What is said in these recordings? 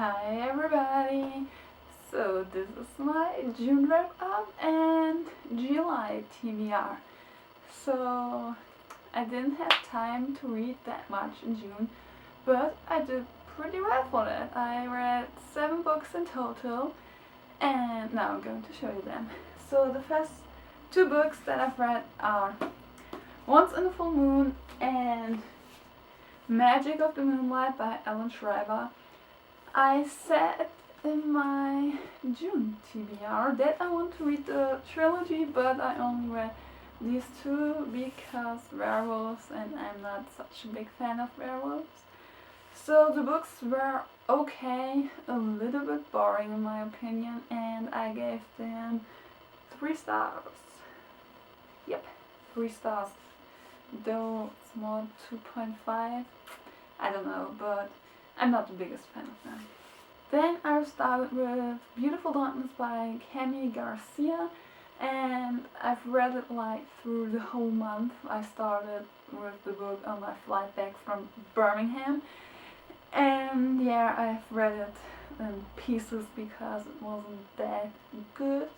Hi everybody! So this is my June wrap up and July TBR. So I didn't have time to read that much in June, but I did pretty well for that. I read 7 books in total and now I'm going to show you them. So the first 2 books that I've read are Once in a Full Moon and Magic of the Moonlight by Ellen Schreiber. I said in my June TBR that I want to read the trilogy, but I only read these 2 because werewolves, and I'm not such a big fan of werewolves. So the books were okay, a little bit boring in my opinion, and I gave them 3 stars. Yep, 3 stars. Though it's more 2.5. I don't know, but I'm not the biggest fan of them. Then I started with Beautiful Darkness by Cami Garcia, and I've read it like through the whole month. I started with the book on my flight back from Birmingham, and yeah, I've read it in pieces because it wasn't that good.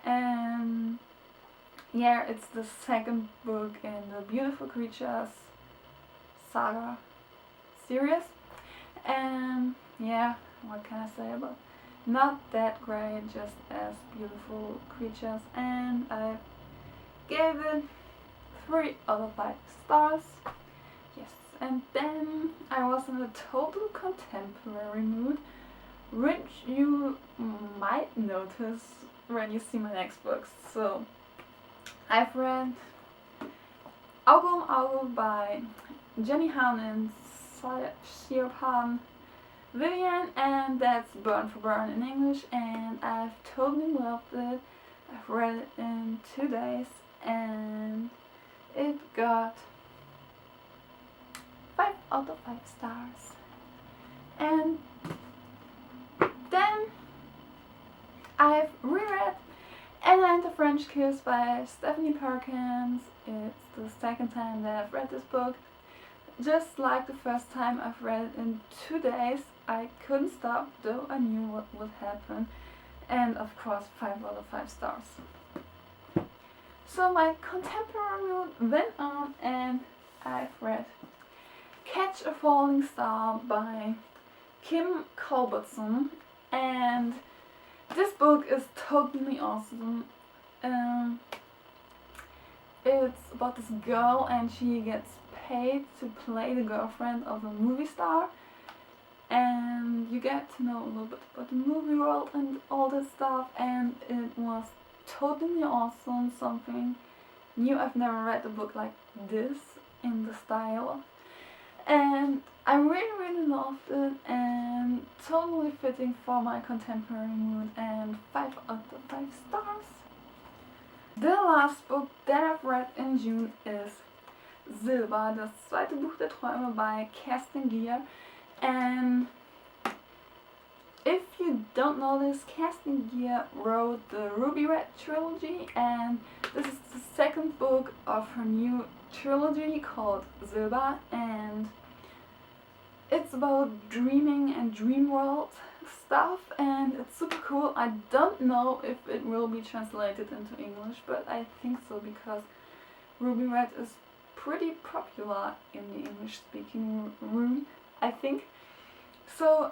And yeah, it's the second book in the Beautiful Creatures saga series, and yeah, what can I say about it? Not that great, just as Beautiful Creatures, and I gave it 3 out of 5 stars. Yes, and then I was in a total contemporary mood, which you might notice when you see my next books. So I've read Auge um Auge by Jenny Han and Siobhan Vivian, and that's Burn for Burn in English, and I've totally loved it. I've read it in 2 days and it got 5 out of 5 stars. And then I've reread Anna and the French Kiss by Stephanie Perkins. It's the second time that I've read this book. Just like the first time, I've read it in 2 days. I couldn't stop, though I knew what would happen. And of course 5 out of 5 stars. So my contemporary mood went on, and I've read Catch a Falling Star by Kim Culbertson, and this book is totally awesome. It's about this girl, and she gets paid to play the girlfriend of a movie star, and you get to know a little bit about the movie world and all this stuff, and it was totally awesome, something new. I've never read a book like this in the style, and I really loved it, and totally fitting for my contemporary mood, and 5 out of 5 stars. The last book that I've read in June is Silber, das zweite Buch der Träume by Kerstin Gier. And if you don't know this, Kerstin Gier wrote the Ruby Red trilogy, and this is the second book of her new trilogy called Silber, and it's about dreaming and dream world stuff, and it's super cool. I don't know if it will be translated into English, but I think so, because Ruby Red is pretty popular in the English speaking room, I think. So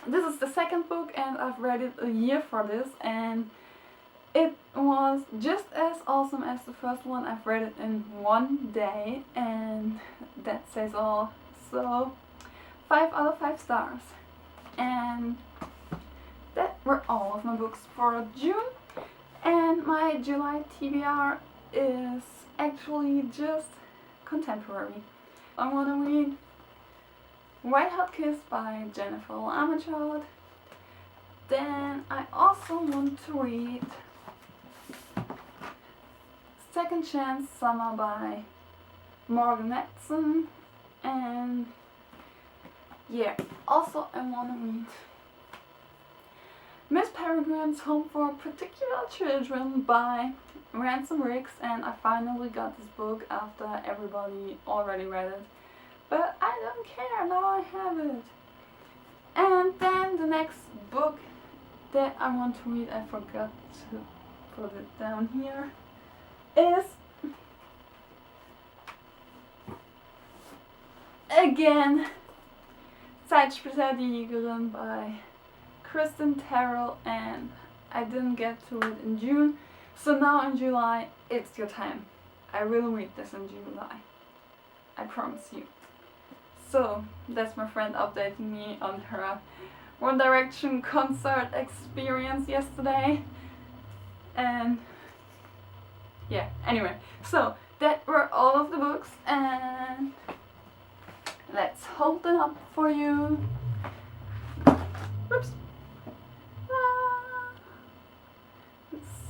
this is the second book, and I've read it a year for this, and it was just as awesome as the first one. I've read it in 1 day, and that says all. So 5 out of 5 stars. And that were all of my books for June, and my July TBR is actually just contemporary. I want to read White Hot Kiss by Jennifer Armentrout. Then I also want to read Second Chance Summer by Morgan Matson, and yeah, also I want to read Miss Peregrine's Home for Particular Children by Ransom Riggs, and I finally got this book after everybody already read it. But I don't care, now I have it. And next book that I want to read, I forgot to put it down here, is again Zeitsplitter die Jägerin by Kristen Terrell, and I didn't get to it in June, so now in July it's your time. I will read this in July, I promise you. So that's my friend updating me on her One Direction concert experience yesterday, and yeah, anyway, so that were all of the books, and let's hold them up for you. Oops.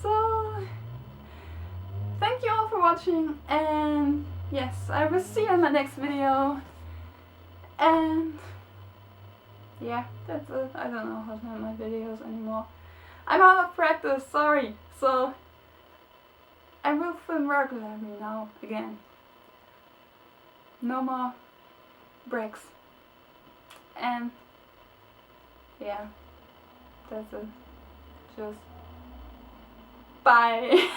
So thank you all for watching, and yes, I will see you in my next video. And yeah, that's it. I don't know how to end my videos anymore. I'm out of practice, sorry. So I will film regularly now again. No more breaks. And yeah, that's it. Just bye.